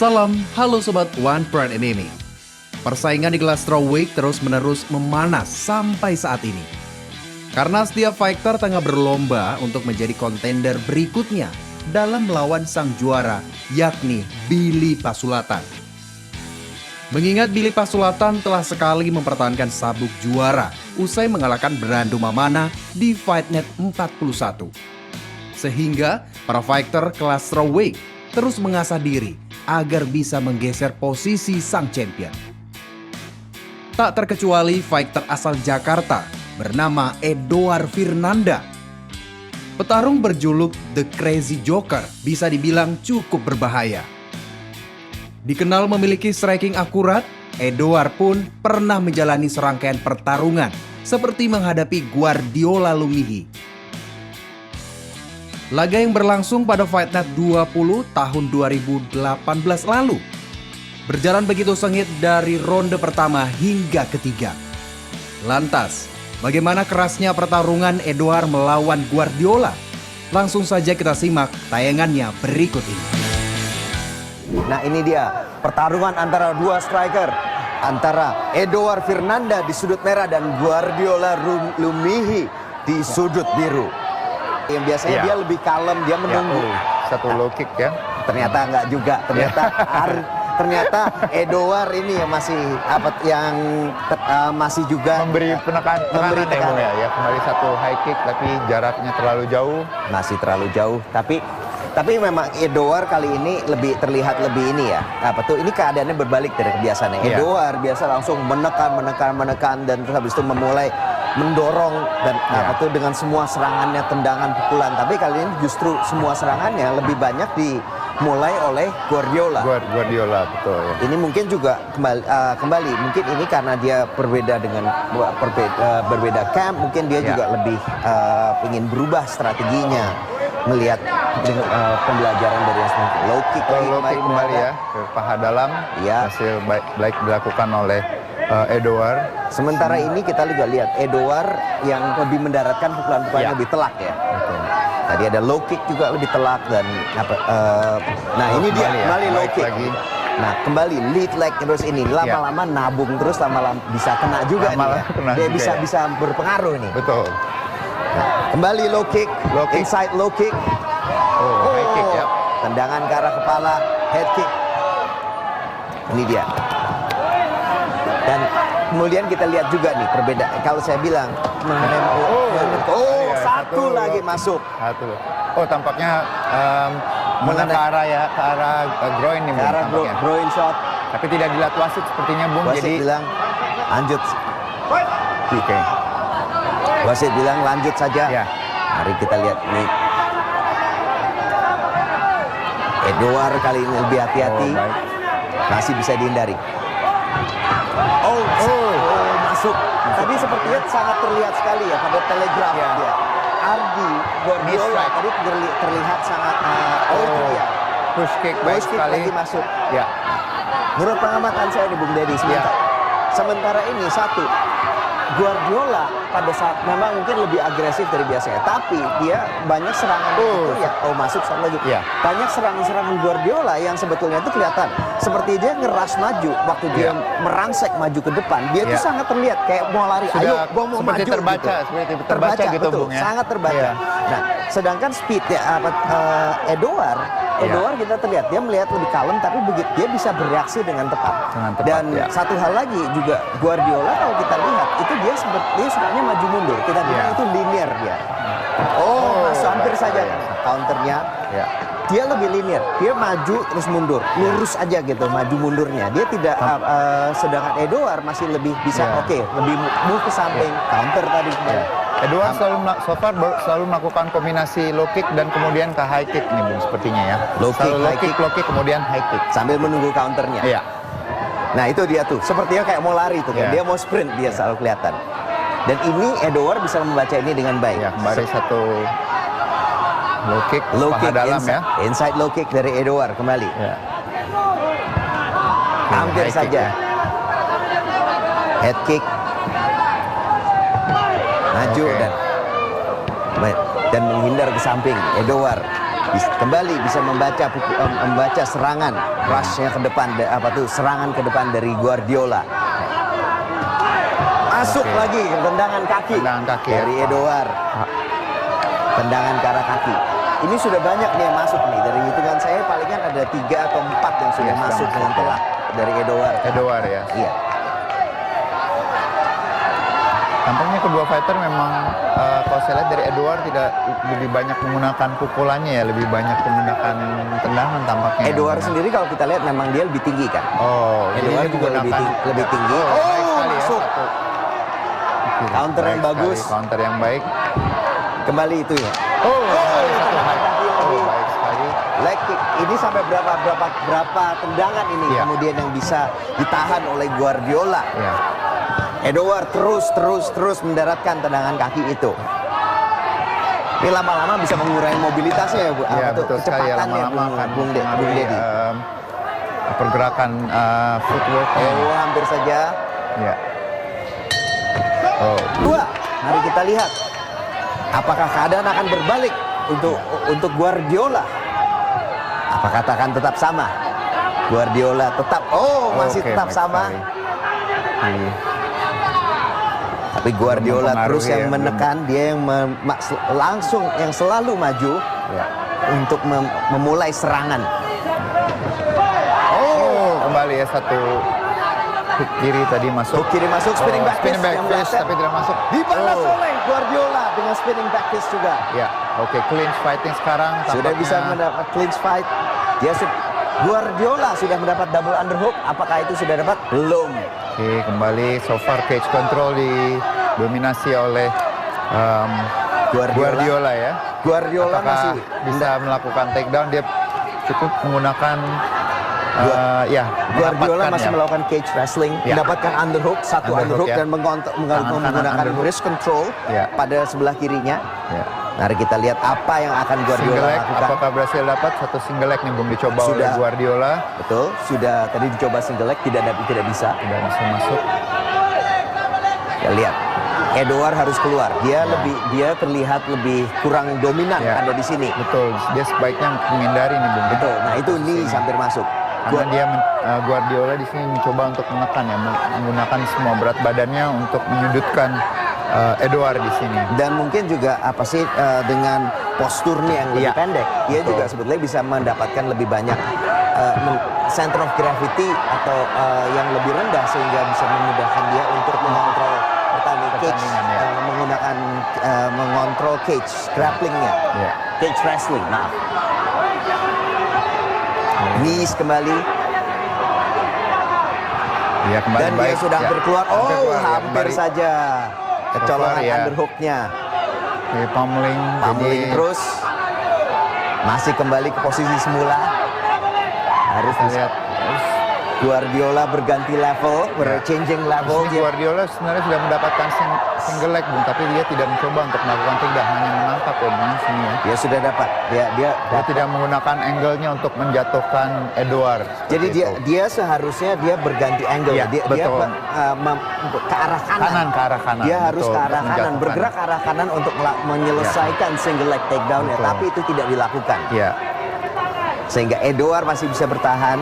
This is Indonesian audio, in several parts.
Salam, halo Sobat One Pride Enemy. Persaingan di kelas strawweight terus-menerus memanas sampai saat ini. Karena setiap fighter tengah berlomba untuk menjadi kontender berikutnya dalam melawan sang juara, yakni Billy Pasulatan. Mengingat Billy Pasulatan telah sekali mempertahankan sabuk juara usai mengalahkan Brando Mamana di Fightnet 41. Sehingga para fighter kelas strawweight terus mengasah diri agar bisa menggeser posisi sang champion. Tak terkecuali fighter asal Jakarta bernama Edouard Fernanda. Petarung berjuluk The Crazy Joker bisa dibilang cukup berbahaya. Dikenal memiliki striking akurat, Edouard pun pernah menjalani serangkaian pertarungan seperti menghadapi Guardiola Lumihi. Laga yang berlangsung pada Fightnet 20 tahun 2018 lalu berjalan begitu sengit dari ronde pertama hingga ketiga. Lantas, bagaimana kerasnya pertarungan Edouard melawan Guardiola? Langsung saja kita simak tayangannya berikut ini. Nah, ini dia pertarungan antara dua striker, antara Edouard Fernanda di sudut merah dan Guardiola Lumihi di sudut biru. Yang biasanya dia lebih kalem, dia menunggu. Satu low kick ya. Ternyata enggak juga. Ternyata Edouard ini yang masih juga memberi tekanan ya. Kembali satu high kick tapi jaraknya terlalu jauh. Masih terlalu jauh. Tapi memang Edouard kali ini lebih terlihat lebih ini ya. Ini keadaannya berbalik dari kebiasaannya. Edouard biasa langsung menekan dan terus habis itu memulai mendorong dan dengan semua serangannya, tendangan, pukulan. Tapi kali ini justru semua serangannya lebih banyak dimulai oleh Guardiola. Guardiola, betul ya. Ini mungkin juga kembali mungkin ini karena dia berbeda dengan berbeda camp, mungkin dia juga lebih ingin berubah strateginya. Melihat dengan pembelajaran dari yang sebelumnya. Low kick kembali ya ke paha dalam. Ya. Hasil baik dilakukan oleh Edouard. Sementara ini kita juga lihat Edouard yang lebih mendaratkan pukulan-pukulan lebih telak ya. Betul. Tadi ada low kick juga lebih telak dan ini dia kembali low kick. Lagi. Nah, kembali lead leg terus ini lama-lama nabung terus lama-lama bisa kena juga nih. Dia bisa berpengaruh nih. Betul. Nah, kembali low kick, inside low kick. High kick ya. Tendangan ke arah kepala, head kick. Ini dia. Dan kemudian kita lihat juga nih perbedaan. Kalau saya bilang satu lagi masuk. Satu. Tampaknya ke arah groin nih, ke arah groin shot. Tapi tidak dilihat wasit sepertinya, Bung. Wasit jadi bilang lanjut. Oke. Wasit bilang lanjut saja. Ya. Mari kita lihat nih. Edouard kali ini lebih hati-hati. Masih bisa dihindari. Masuk. Tadi sepertinya sangat terlihat sekali ya pada telegraf dia. Ardi Guardiola tadi terlihat sangat push kick baik sekali lagi masuk. Ya. Menurut pengamatan saya nih Bung Deddy sementara ini Guardiola pada saat memang mungkin lebih agresif dari biasanya, tapi dia banyak serangan masuk satu lagi. Banyak serangan Guardiola yang sebetulnya itu kelihatan seperti dia ngeras maju waktu dia merangsek maju ke depan. Dia tuh sangat terlihat kayak mau lari. Ayo, gua mau maju. Terbaca gitu, betul, Bung ya. sangat terbaca. Nah, sedangkan speednya Edouard kita terlihat dia melihat lebih kalem, tapi begitu dia bisa bereaksi dengan tepat. Dan satu hal lagi juga Guardiola kalau kita lihat itu dia sukanya maju mundur. Kita bilang itu linear dia. Masuk hampir saja counternya. Dia lebih linear. Dia maju terus mundur, lurus aja gitu maju mundurnya. Dia tidak sedangkan Edouard masih lebih bisa lebih move ke samping, counter tadi. Edouard selalu melakukan kombinasi low kick dan kemudian ke high kick nih, Bung, sepertinya ya. Low kick, kemudian high kick sambil menunggu counternya. Iya. Nah, itu dia tuh. Sepertinya kayak mau lari tuh kan. Dia mau sprint, dia selalu kelihatan. Dan ini Edouard bisa membaca ini dengan baik. Kembali satu low kick dalam inside low kick dari Edouard kembali. Hampir saja. Head kick. Maju dan menghindar ke samping Edouard. kembali bisa membaca serangan rush-nya ke depan, serangan ke depan dari Guardiola. Masuk lagi tendangan kaki dari Edouard. Tendangan ke arah kaki. Ini sudah banyak nih yang masuk nih. Dari hitungan saya palingan ada 3 atau 4 yang sudah masuk dengan telak dari Edouard. Edouard ya. Iya. Tampaknya kedua fighter memang kalau saya lihat dari Edouard tidak lebih banyak menggunakan pukulannya ya, lebih banyak menggunakan tendangan tampaknya. Edouard sendiri kalau kita lihat memang dia lebih tinggi kan. Oh, Edouard juga lebih tinggi. Masuk. Counter yang bagus. Counter yang baik. Kembali itu ya. Baik sekali. Leg kick ini sampai berapa tendangan ini kemudian yang bisa ditahan oleh Guardiola. Ya. Edouard terus mendaratkan tendangan kaki itu. Ini lama-lama bisa mengurangi mobilitasnya ya, Bu. Ya, betul sekali ya, lama-lama akan Bung Dedi. Pergerakan footwork. Hampir saja. Ya. Dua. Mari kita lihat apakah keadaan akan berbalik untuk Guardiola. Apakah akan tetap sama? Guardiola tetap masih tetap sama. Tapi Guardiola terus yang menekan, dia yang langsung yang selalu maju untuk memulai serangan. Kembali ya satu hook kiri tadi masuk. Hook kiri masuk, spinning back fist tapi tidak masuk. Dibalas oleh Guardiola dengan spinning back fist juga. Ya, clinch fighting sekarang. Sudah bisa mendapat clinch fight. Guardiola sudah mendapat double underhook. Apakah itu sudah dapat? Belum. Oke, kembali so far cage control didominasi oleh Guardiola ya. Guardiola apakah masih bisa melakukan takedown, dia cukup menggunakan Guardiola masih melakukan cage wrestling, mendapatkan underhook, underhook dan menggunakan wrist control pada sebelah kirinya. Mari kita lihat apa yang akan Guardiola lakukan. Apakah berhasil dapat satu single leg yang belum dicoba oleh Guardiola? Betul, sudah tadi dicoba single leg, tidak bisa. Tidak bisa masuk. Ya, lihat, Edouard harus keluar. Dia terlihat lebih kurang dominan ada di sini. Betul, dia sebaiknya menghindari nih, Bung. Betul. Nah itu nih hampir masuk. Karena dia Guardiola di sini mencoba untuk menekan ya, menggunakan semua berat badannya untuk menyudutkan Edouard di sini. Dan mungkin juga dengan posturnya yang lebih pendek, dia juga sebetulnya bisa mendapatkan lebih banyak center of gravity atau yang lebih rendah sehingga bisa memudahkan dia untuk mengontrol mengontrol cage grapplingnya, cage wrestling. Maaf. Knees kembali. Dan dia sudah hampir keluar. Hampir saja. Kecolongan underhooknya. Pummeling terus. Masih kembali ke posisi semula. Harus lihat Guardiola berganti level, changing level. Guardiola sebenarnya sudah mendapatkan single leg, Bung, tapi dia tidak mencoba untuk melakukan takedown, hanya menangkap di sini ya. Dia sudah dapat. Dia tidak menggunakan angle-nya untuk menjatuhkan Edouard. Jadi dia seharusnya dia berganti angle. Dia ke arah kanan. Dia harus ke arah kanan, bergerak ke arah kanan untuk menyelesaikan single leg takedown ya, tapi itu tidak dilakukan. Sehingga Edouard masih bisa bertahan.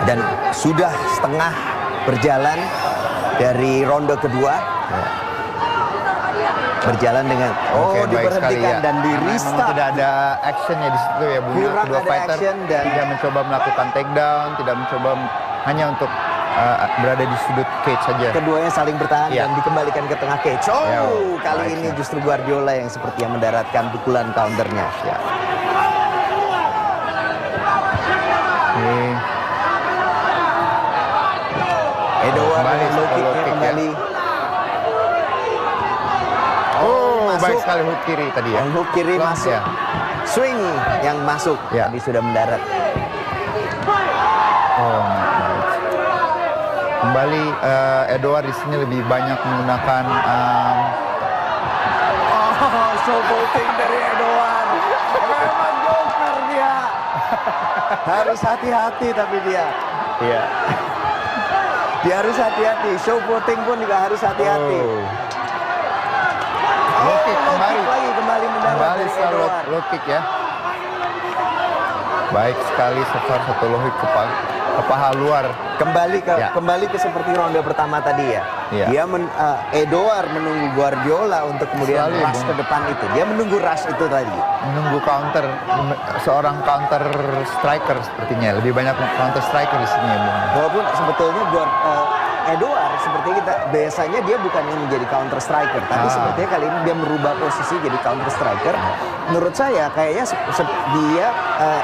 Dan sudah setengah berjalan dari ronde kedua. Berjalan dengan diberhentikan dan di restart. Tidak ada action ya di situ ya, Bu. Kedua fighter tidak mencoba melakukan takedown, tidak mencoba, hanya untuk berada di sudut cage saja. Keduanya saling bertahan dan dikembalikan ke tengah cage. Kali ini justru Guardiola yang seperti yang mendaratkan pukulan counternya. Edouard dengan low kicknya kembali. Baik sekali hook kiri tadi ya. Hook kiri masuk. Swing yang masuk. Tadi sudah mendarat. Kembali Edouard di sini lebih banyak menggunakan showboating dari Edouard. Memang joker dia. Harus hati-hati tapi dia. Dia harus hati-hati. Showboating pun juga harus hati-hati. Low kick kembali. Kembali mendarat Kembali dari setelah Edouard. low kick ya. Baik sekali setor satu low kick ke paha luar. Kembali ke seperti ronde pertama tadi ya. Iya. Dia Edouard menunggu Guardiola untuk kemudian Selalu, rush Bung. ke depan itu. Dia menunggu rush itu tadi. Menunggu counter, seorang counter striker sepertinya. Lebih banyak counter striker di sini ya, Bung. Walaupun sebetulnya Edouard seperti kita biasanya dia bukan yang menjadi counter striker, tapi sepertinya kali ini dia merubah posisi jadi counter striker. Menurut saya kayaknya dia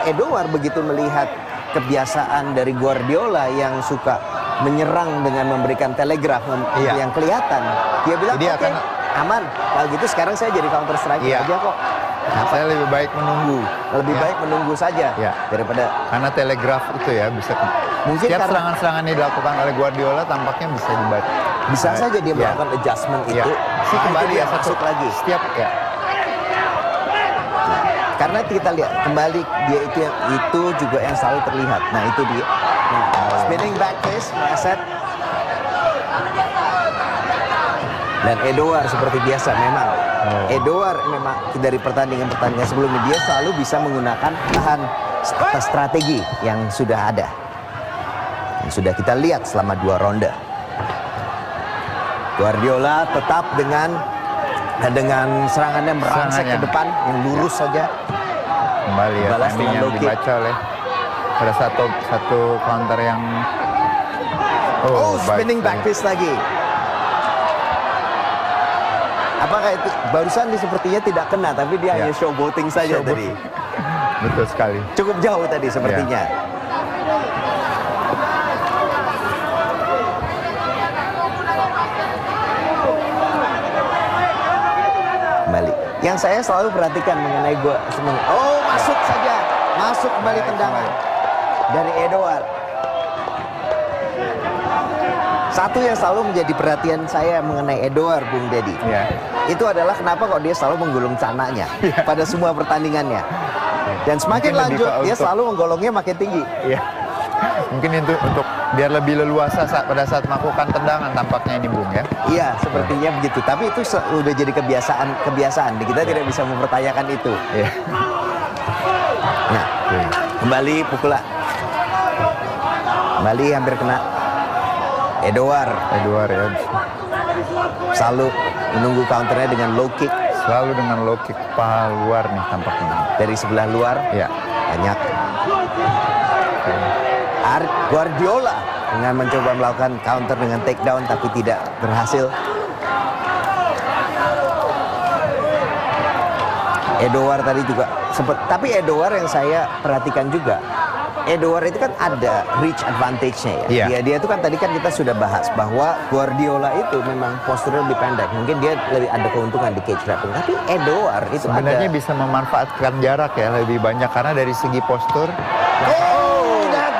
Edouard begitu melihat kebiasaan dari Guardiola yang suka menyerang dengan memberikan telegraf yang kelihatan. Dia bilang Jadi oke, aman. Kalau gitu sekarang saya jadi counter striker aja kok. Saya lebih baik menunggu. Lebih baik menunggu saja daripada karena telegraf itu ya bisa mungkin setiap karena serangan-serangan yang dilakukan oleh Guardiola tampaknya bisa dibaca. bisa saja dia melakukan adjustment itu. Si kembali itu dia ya masuk lagi. Setiap ya. Karena kita lihat kembali dia itu juga yang selalu terlihat. Nah itu dia. Nah, spinning back fist, meleset. Dan Edouard seperti biasa memang. Edouard memang dari pertandingan-pertandingan sebelumnya dia selalu bisa menggunakan bahan strategi yang sudah ada. Yang sudah kita lihat selama 2 ronde. Guardiola tetap dengan serangannya merangsek ke depan yang lurus saja. Kembali ya, Balas timing dengan yang low kick. dibaca oleh ada satu counter yang Spinning back fist lagi. Apakah itu barusan sepertinya tidak kena, tapi dia hanya showboating saja tadi. Betul sekali. Cukup jauh tadi sepertinya. Kembali. Yang saya selalu perhatikan mengenai masuk saja. Masuk kembali tendangan dari Edouard. Satu yang selalu menjadi perhatian saya mengenai Edouard, Bung Deddy, itu adalah kenapa kok dia selalu menggulung cananya pada semua pertandingannya. Dan semakin Mungkin lanjut, dia untuk- selalu menggolongnya makin tinggi. Iya. Mungkin itu untuk biar lebih leluasa pada saat melakukan tendangan tampaknya ini, Bung ya. Iya, sepertinya begitu. Tapi itu udah jadi kebiasaan. Kita tidak bisa mempertanyakan itu. Iya. Nah, kembali pukulan. Kembali hampir kena. Edouard Ya. selalu menunggu counternya dengan low kick Selalu dengan low kick paha luar nih tampaknya. dari sebelah luar. Ya. Banyak. Guardiola dengan mencoba melakukan counter dengan takedown tapi tidak berhasil. Edouard tadi juga tapi Edouard yang saya perhatikan juga, Edouard itu kan ada reach advantage-nya ya. Iya. Dia itu kan tadi kan kita sudah bahas bahwa Guardiola itu memang posturnya lebih pendek. Mungkin dia lebih ada keuntungan di cage wrapping. Tapi Edouard itu Sebenarnya ada. bisa memanfaatkan jarak ya lebih banyak karena dari segi postur.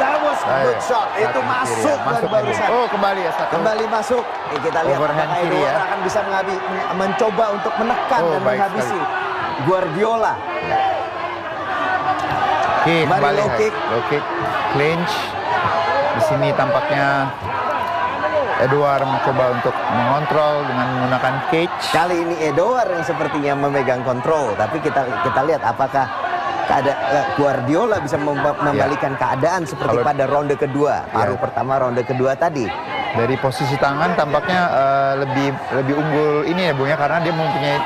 That was a good shot. Itu masuk barusan. Kembali ya satu. Kembali masuk. Kita lihat Overhand apakah kiri Edouard ya. akan bisa mencoba untuk menekan dan baik menghabisi Guardiola. Kembali low kick. Low kick, clinch. Di sini tampaknya Edouard mencoba untuk mengontrol dengan menggunakan cage. Kali ini Edouard yang sepertinya memegang kontrol, tapi kita lihat apakah Guardiola bisa membalikan keadaan seperti pada ronde kedua, paruh pertama ronde kedua tadi. Dari posisi tangan tampaknya lebih unggul ini ya Bung ya, karena dia mempunyai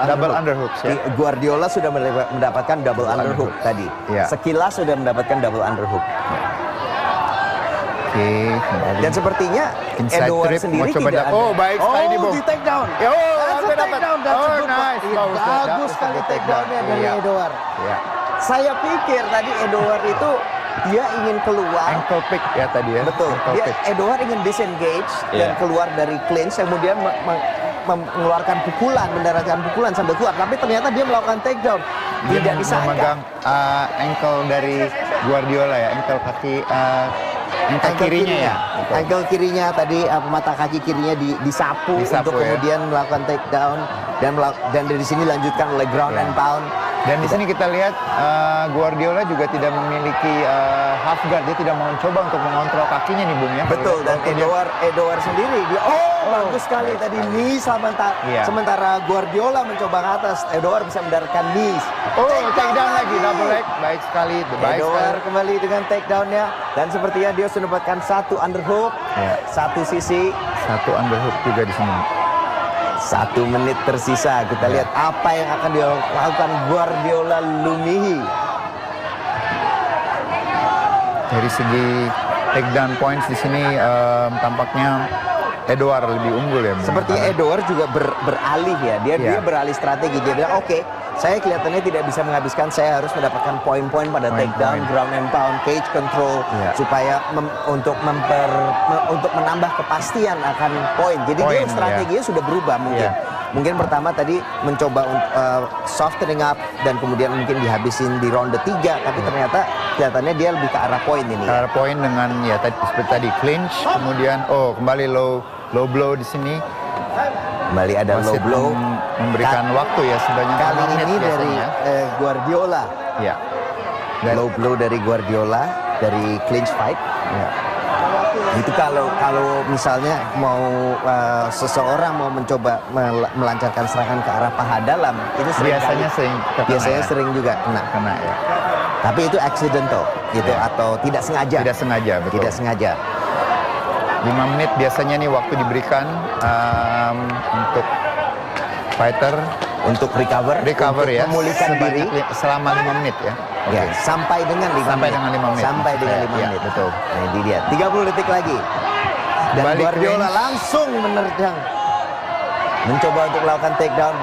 double underhooks ya. Guardiola sudah mendapatkan double underhook tadi. Ya. Sekilas sudah mendapatkan double underhook. Oke, kembali. Dan sepertinya Inside Edouard trip, sendiri mau coba tidak ada. baik sekali nih, Bung. Di take down. Sampai dapat. Nice. Bagus sekali take down-nya dari Edouard. Ya. Saya pikir tadi Edouard itu dia ingin keluar. Ankle pick ya tadi ya. Betul. Ankle pick. Edouard ingin disengage dan keluar dari clinch, kemudian mengeluarkan pukulan, mendaratkan pukulan sambil keluar. Tapi ternyata dia melakukan takedown. Dia Tidak disangka. memegang ankle dari Guardiola ya, ankle kaki ankle kirinya ya. Betul. Ankle kirinya tadi mata kaki kirinya disapu untuk ya. kemudian melakukan takedown dan dari sini lanjutkan oleh ground and pound. Dan di sini kita lihat Guardiola juga tidak memiliki half guard, dia tidak mau coba untuk mengontrol kakinya nih Bung ya. Betul, dan Edouard sendiri dia bagus sekali tadi knees sementara Guardiola mencoba ke atas, Edouard bisa mendaratkan knees. Takedown lagi, double leg, baik sekali. Edouard kembali dengan takedown-nya dan sepertinya dia sudah mendapatkan satu underhook, satu sisi, satu underhook juga di sini. 1 menit tersisa, kita lihat apa yang akan dilakukan Guardiola Lumihi. Dari segi takedown points di sini tampaknya Edouard lebih unggul ya. Seperti Edouard juga beralih ya, dia beralih strategi. Dia bilang oke, saya kelihatannya tidak bisa menghabiskan, saya harus mendapatkan poin-poin pada takedown, ground and pound, cage control, supaya untuk menambah kepastian akan poin. Jadi dia strateginya sudah berubah mungkin. Mungkin pertama tadi mencoba softening up dan kemudian mungkin dihabisin di ronde 3, tapi ternyata kelihatannya dia lebih ke arah poin ini. Ke arah poin dengan seperti tadi clinch, kemudian kembali low blow di sini. Kembali ada low blow, memberikan waktu ya sebanyak kali ini dari Guardiola. Ya. Low blow dari Guardiola dari clinch fight. Ya. Itu kalau misalnya mau seseorang mau mencoba melancarkan serangan ke arah paha dalam, itu biasanya sering juga kena ya. Tapi itu accidental gitu atau tidak sengaja. Tidak sengaja, betul. Tidak sengaja. 5 menit biasanya nih waktu diberikan untuk fighter untuk recover untuk ya, memulihkan diri selama 5 menit ya. Ya, sampai dengan 5 menit. Sampai dengan 5 menit. Betul. Nah, ini dia. 30 detik lagi. Dan Guardiola langsung menerjang. Mencoba untuk melakukan takedown,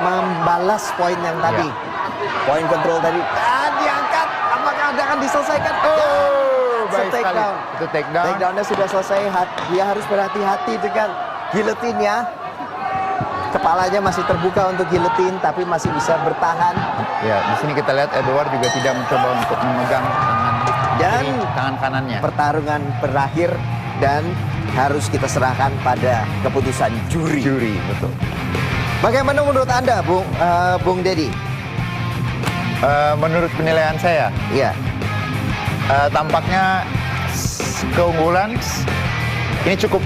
membalas poin yang tadi. Poin kontrol tadi. Diangkat. Apakah akan diselesaikan? Baik sekali. Itu takedown. Takedownnya sudah selesai. Dia harus berhati-hati dengan guillotine-nya. Kepalanya masih terbuka untuk giletin, tapi masih bisa bertahan. Ya, di sini kita lihat Edouard juga tidak mencoba untuk memegang tangan kanannya. Pertarungan berakhir dan harus kita serahkan pada keputusan juri. Betul. Bagaimana menurut Anda, Bung Dedi? Menurut penilaian saya, iya. Tampaknya keunggulan ini cukup.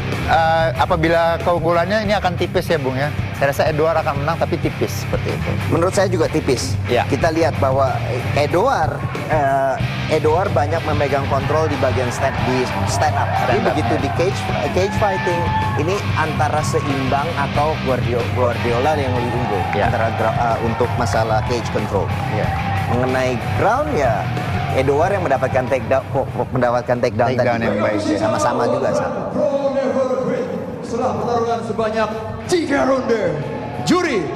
Apabila keunggulannya ini akan tipis ya Bung ya. Saya rasa Edouard akan menang tapi tipis seperti itu. Menurut saya juga tipis. Ya. Kita lihat bahwa Edouard banyak memegang kontrol di bagian stand up. Tapi begitu di cage fighting ini antara seimbang atau Guardiola yang lebih unggul antara untuk masalah cage control. Ya. Mengenai ground ya Edouard yang mendapatkan takedown tadi. Yang baik. Sama-sama juga Setelah pertarungan sebanyak 3 ronde, juri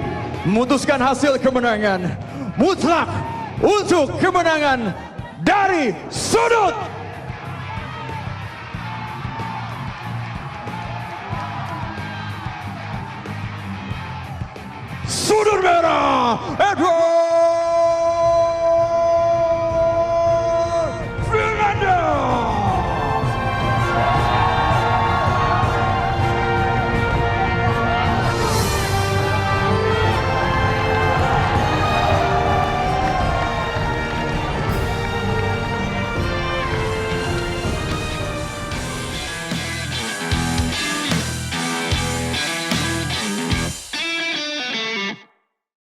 memutuskan hasil kemenangan mutlak untuk kemenangan dari sudut merah.